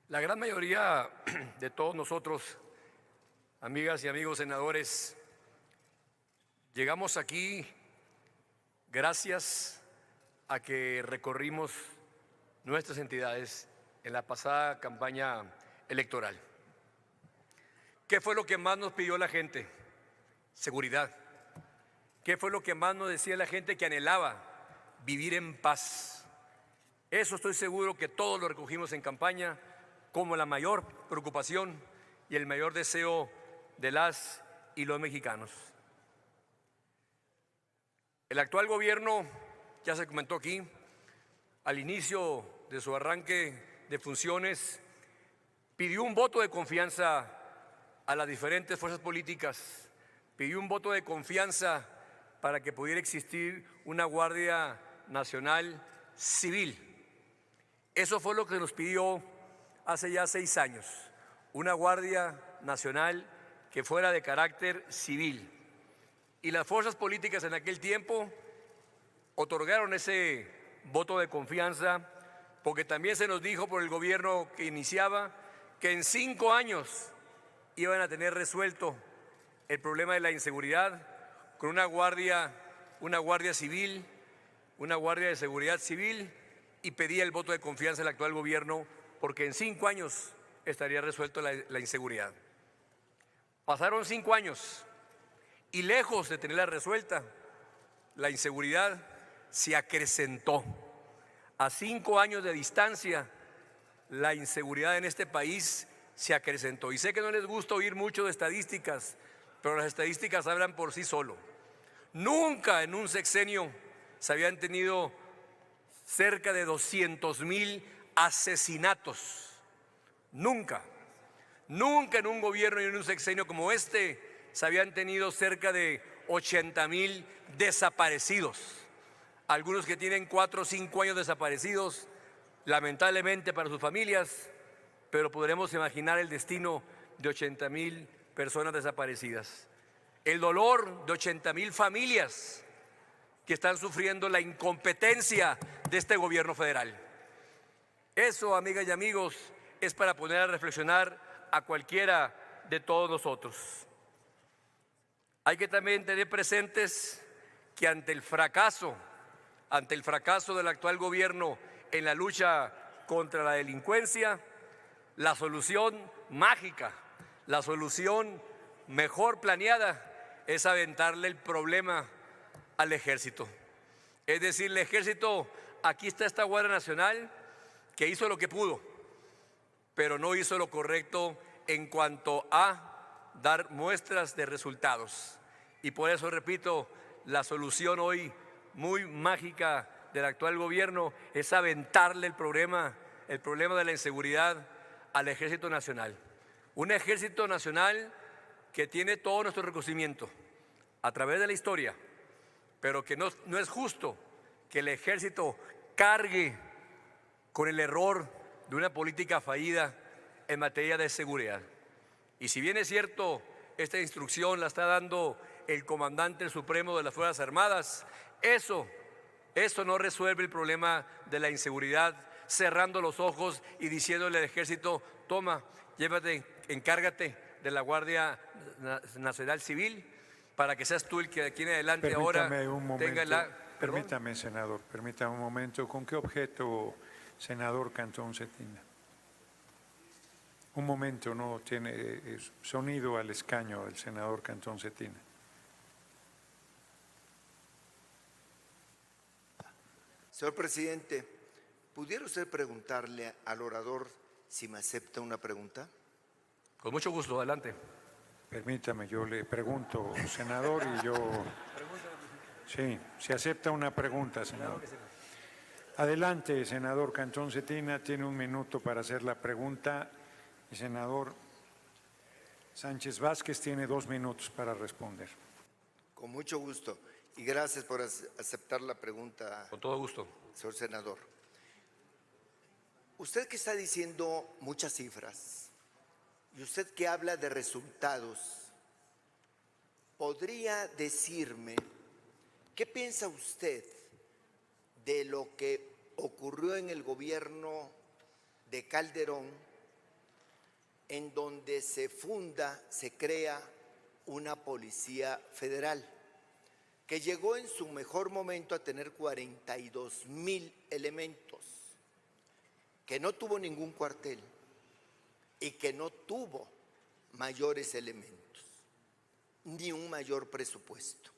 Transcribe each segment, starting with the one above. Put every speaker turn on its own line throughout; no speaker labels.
La gran mayoría de todos nosotros, amigas y amigos senadores, llegamos aquí gracias a que recorrimos nuestras entidades en la pasada campaña electoral. ¿Qué fue lo que más nos pidió la gente? Seguridad. ¿Qué fue lo que más nos decía la gente que anhelaba? Vivir en paz. Eso estoy seguro que todos lo recogimos en campaña como la mayor preocupación y el mayor deseo de las y los mexicanos. El actual gobierno, ya se comentó aquí, al inicio de su arranque de funciones, pidió un voto de confianza a las diferentes fuerzas políticas, pidió un voto de confianza para que pudiera existir una Guardia Nacional civil. Eso fue lo que nos pidió hace ya 6 años, una Guardia Nacional que fuera de carácter civil. Y las fuerzas políticas en aquel tiempo otorgaron ese voto de confianza porque también se nos dijo por el gobierno que iniciaba que en 5 años iban a tener resuelto el problema de la inseguridad con una guardia civil, una guardia de seguridad civil, y pedía el voto de confianza al actual gobierno porque en 5 años estaría resuelto la inseguridad. Pasaron 5 años y lejos de tenerla resuelta, la inseguridad se acrecentó. A 5 años de distancia, la inseguridad en este país se acrecentó. Y sé que no les gusta oír mucho de estadísticas, pero las estadísticas hablan por sí solo. Nunca en un sexenio se habían tenido cerca de 200,000 asesinatos. Nunca en un gobierno y en un sexenio como este se habían tenido cerca de 80,000 desaparecidos. Algunos que tienen 4 o 5 años desaparecidos, lamentablemente para sus familias, pero podremos imaginar el destino de 80,000 personas desaparecidas. El dolor de 80,000 familias que están sufriendo la incompetencia de este gobierno federal. Eso, amigas y amigos, es para poner a reflexionar a cualquiera de todos nosotros. Hay que también tener presentes que ante el fracaso del actual gobierno en la lucha contra la delincuencia, la solución mágica, la solución mejor planeada es aventarle el problema al ejército. Es decir, el ejército, aquí está esta Guardia Nacional que hizo lo que pudo, pero no hizo lo correcto en cuanto a dar muestras de resultados. Y por eso, repito, la solución hoy muy mágica del actual gobierno es aventarle el problema de la inseguridad al Ejército Nacional. Un Ejército Nacional que tiene todo nuestro reconocimiento a través de la historia, pero que no es justo que el ejército cargue con el error de una política fallida en materia de seguridad. Y si bien es cierto, esta instrucción la está dando el comandante supremo de las Fuerzas Armadas, eso no resuelve el problema de la inseguridad cerrando los ojos y diciéndole al ejército: toma, llévate, encárgate de la Guardia Nacional Civil, para que seas tú el que de aquí en adelante ahora tenga la...
Permítame, senador, permítame un momento. ¿Con qué objeto, senador Cantón Cetina? Un momento, no tiene sonido al escaño el senador Cantón Cetina.
Señor presidente, ¿pudiera usted preguntarle al orador si me acepta una pregunta?
Con mucho gusto, adelante.
Permítame, yo le pregunto, senador, y yo... Sí, se acepta una pregunta, senador. Adelante, senador Cantón Cetina, tiene 1 minuto para hacer la pregunta. Y senador Sánchez Vázquez tiene 2 minutos para responder.
Con mucho gusto y gracias por aceptar la pregunta.
Con todo gusto.
Señor senador, usted que está diciendo muchas cifras y usted que habla de resultados, ¿podría decirme qué piensa usted de lo que ocurrió en el gobierno de Calderón en donde se crea una policía federal, que llegó en su mejor momento a tener 42,000 elementos, que no tuvo ningún cuartel y que no tuvo mayores elementos, ni un mayor presupuesto.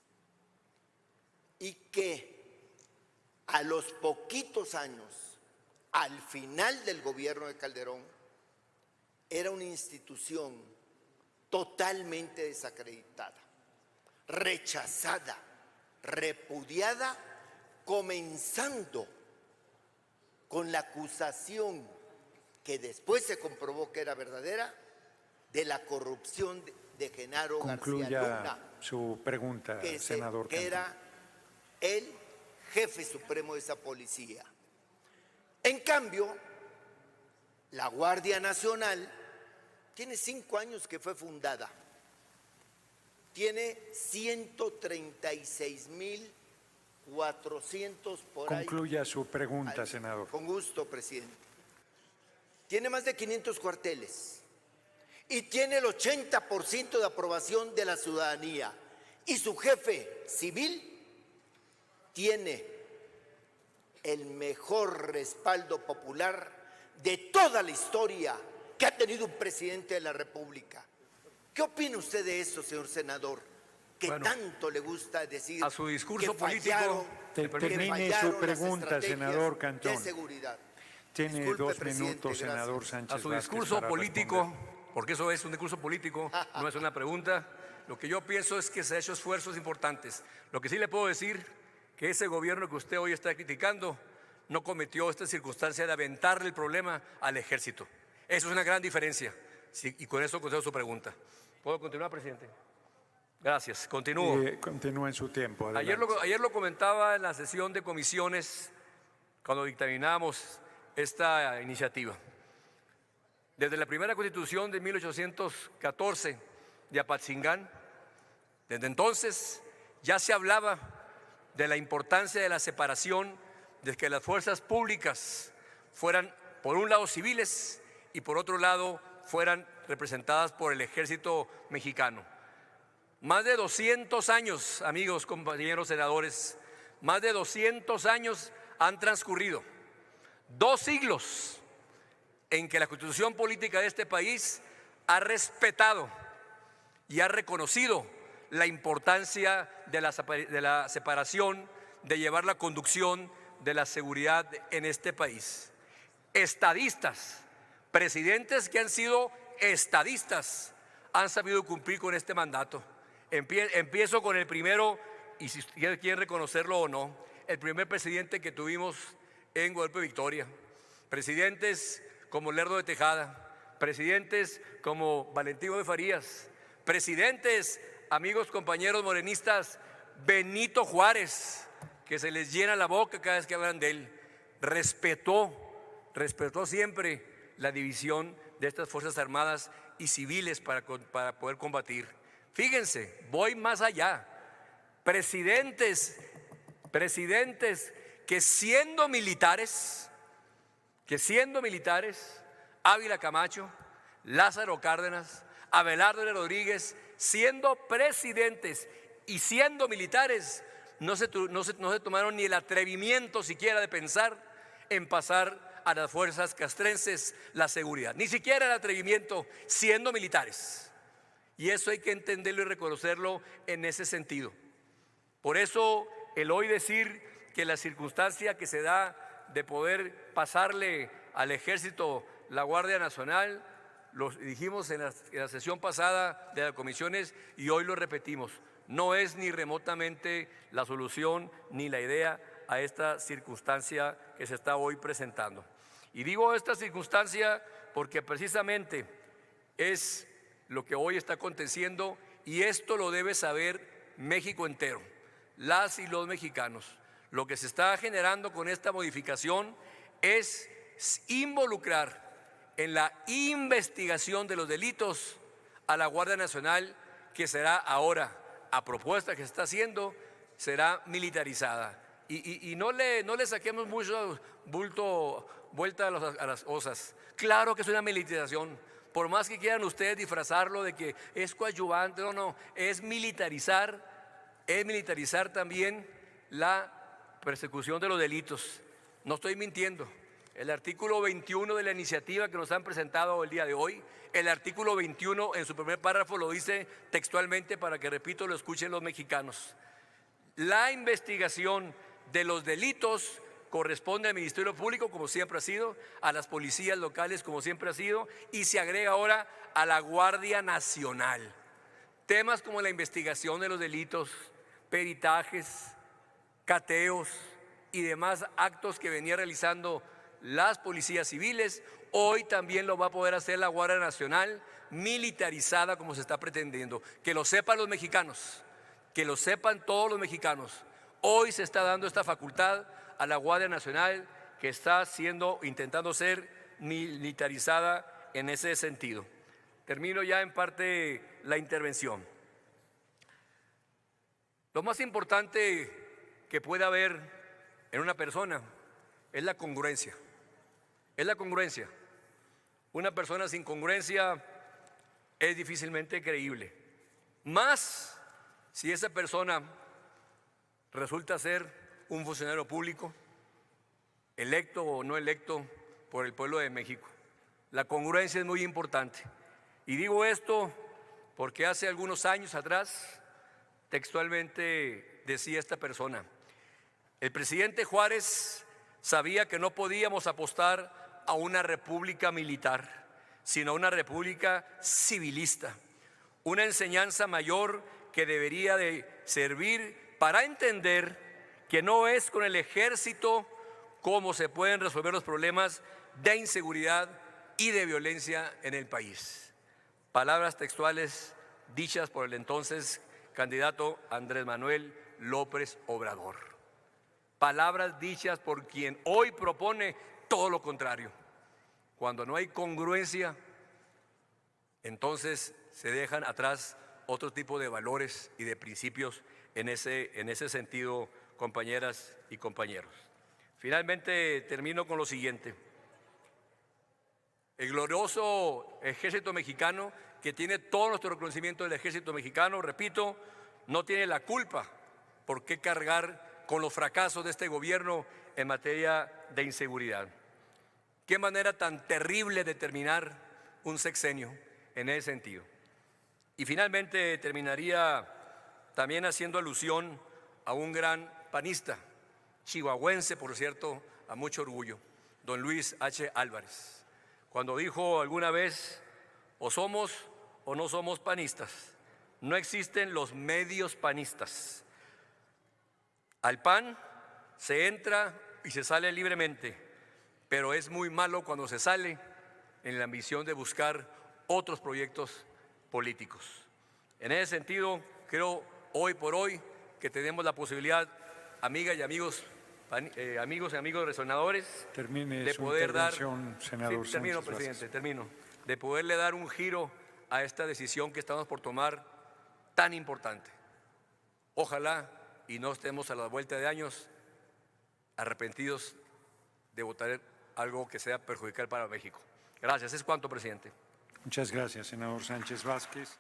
Y que a los poquitos años, al final del gobierno de Calderón, era una institución totalmente desacreditada, rechazada, repudiada, comenzando con la acusación que después se comprobó que era verdadera, de la corrupción de Genaro García Luna.
Su pregunta, senador
que
Cantón.
era el jefe supremo de esa policía. En cambio, la Guardia Nacional tiene 5 años que fue fundada. Tiene 136,400 por ahí.
Concluya su pregunta, senador.
Con gusto, presidente. Tiene más de 500 cuarteles y tiene el 80% de aprobación de la ciudadanía. Y su jefe civil tiene el mejor respaldo popular de toda la historia que ha tenido un presidente de la República. ¿Qué opina usted de eso, señor senador? Que tanto le gusta decir
a su discurso
que fallaron,
político.
Termine su pregunta, senador Cantón.
de seguridad.
Tiene
Disculpe,
2
presidente,
minutos, senador
gracias.
Sánchez
A su
Vázquez,
discurso
para
político,
responder.
porque eso es un discurso político, no es una pregunta. Lo que yo pienso es que se han hecho esfuerzos importantes. Lo que sí le puedo decir, que ese gobierno que usted hoy está criticando no cometió esta circunstancia de aventarle el problema al ejército. Eso es una gran diferencia. Sí, y con eso concedo su pregunta. ¿Puedo continuar, presidente? Gracias. Continúo.
Continúa en su tiempo.
Ayer lo comentaba en la sesión de comisiones cuando dictaminábamos esta iniciativa. Desde la primera constitución de 1814 de Apatzingán, desde entonces ya se hablaba de la importancia de la separación, de que las fuerzas públicas fueran por un lado civiles y por otro lado fueran representadas por el ejército mexicano. Más de 200 años, amigos, compañeros senadores, más de 200 años han transcurrido. 2 siglos en que la constitución política de este país ha respetado y ha reconocido la importancia de la separación, de llevar la conducción de la seguridad en este país. Estadistas, presidentes que han sido estadistas, han sabido cumplir con este mandato. Empiezo con el primero, y si quieren reconocerlo o no, el primer presidente que tuvimos en Guadalupe Victoria. Presidentes como Lerdo de Tejada, presidentes como Valentino de Farías, presidentes, amigos compañeros morenistas, Benito Juárez, que se les llena la boca cada vez que hablan de él. Respetó siempre la división de estas Fuerzas Armadas y civiles para poder combatir. Fíjense, voy más allá. Presidentes que siendo militares, Ávila Camacho, Lázaro Cárdenas, Abelardo L. Rodríguez, siendo presidentes y siendo militares, no se tomaron ni el atrevimiento siquiera de pensar en pasar a las fuerzas castrenses la seguridad, ni siquiera el atrevimiento siendo militares. Y eso hay que entenderlo y reconocerlo en ese sentido. Por eso el hoy decir que la circunstancia que se da de poder pasarle al ejército la Guardia Nacional, lo dijimos en la sesión pasada de las comisiones y hoy lo repetimos, no es ni remotamente la solución ni la idea a esta circunstancia que se está hoy presentando. Y digo esta circunstancia porque precisamente es lo que hoy está aconteciendo y esto lo debe saber México entero, las y los mexicanos. Lo que se está generando con esta modificación es involucrar en la investigación de los delitos a la Guardia Nacional, que será ahora, a propuesta que se está haciendo, será militarizada. Y no le saquemos mucho vuelta a las osas. Claro que es una militarización, Por más que quieran ustedes disfrazarlo de que es coadyuvante, no, es militarizar también la persecución de los delitos. No estoy mintiendo. El artículo 21 de la iniciativa que nos han presentado el día de hoy, el artículo 21 en su primer párrafo lo dice textualmente para que, repito, lo escuchen los mexicanos. La investigación de los delitos corresponde al Ministerio Público, como siempre ha sido, a las policías locales, como siempre ha sido, y se agrega ahora a la Guardia Nacional. Temas como la investigación de los delitos, peritajes, cateos y demás actos que venía realizando las policías civiles, hoy también lo va a poder hacer la Guardia Nacional, militarizada como se está pretendiendo. Que lo sepan los mexicanos, que lo sepan todos los mexicanos. Hoy se está dando esta facultad a la Guardia Nacional, que está intentando ser militarizada en ese sentido. Termino ya en parte la intervención. Lo más importante que puede haber en una persona es la congruencia. Es la congruencia. Una persona sin congruencia es difícilmente creíble. Más si esa persona resulta ser un funcionario público, electo o no electo por el pueblo de México. La congruencia es muy importante. Y digo esto porque hace algunos años atrás, textualmente decía esta persona: el presidente Juárez sabía que no podíamos apostar a una república militar, sino a una república civilista, una enseñanza mayor que debería de servir para entender que no es con el ejército cómo se pueden resolver los problemas de inseguridad y de violencia en el país. Palabras textuales dichas por el entonces candidato Andrés Manuel López Obrador. Palabras dichas por quien hoy propone todo lo contrario. Cuando no hay congruencia, entonces se dejan atrás otro tipo de valores y de principios en ese sentido, compañeras y compañeros. Finalmente termino con lo siguiente. El glorioso ejército mexicano, que tiene todo nuestro reconocimiento del ejército mexicano, repito, no tiene la culpa por qué cargar con los fracasos de este gobierno en materia de inseguridad. Qué manera tan terrible de terminar un sexenio en ese sentido. Y finalmente terminaría también haciendo alusión a un gran panista, chihuahuense, por cierto, a mucho orgullo, don Luis H. Álvarez, cuando dijo alguna vez: o somos o no somos panistas, no existen los medios panistas. Al PAN se entra y se sale libremente, pero es muy malo cuando se sale en la ambición de buscar otros proyectos políticos. En ese sentido, creo hoy por hoy que tenemos la posibilidad, amigas y amigos, amigos y amigos resonadores, de poder dar,
senador
sí, termino,
Sánchez
presidente,
Vázquez.
termino, de poderle dar un giro a esta decisión que estamos por tomar tan importante. Ojalá y no estemos a la vuelta de años arrepentidos de votar algo que sea perjudicial para México. Gracias. Es cuanto, presidente.
Muchas gracias, senador Sánchez Vázquez.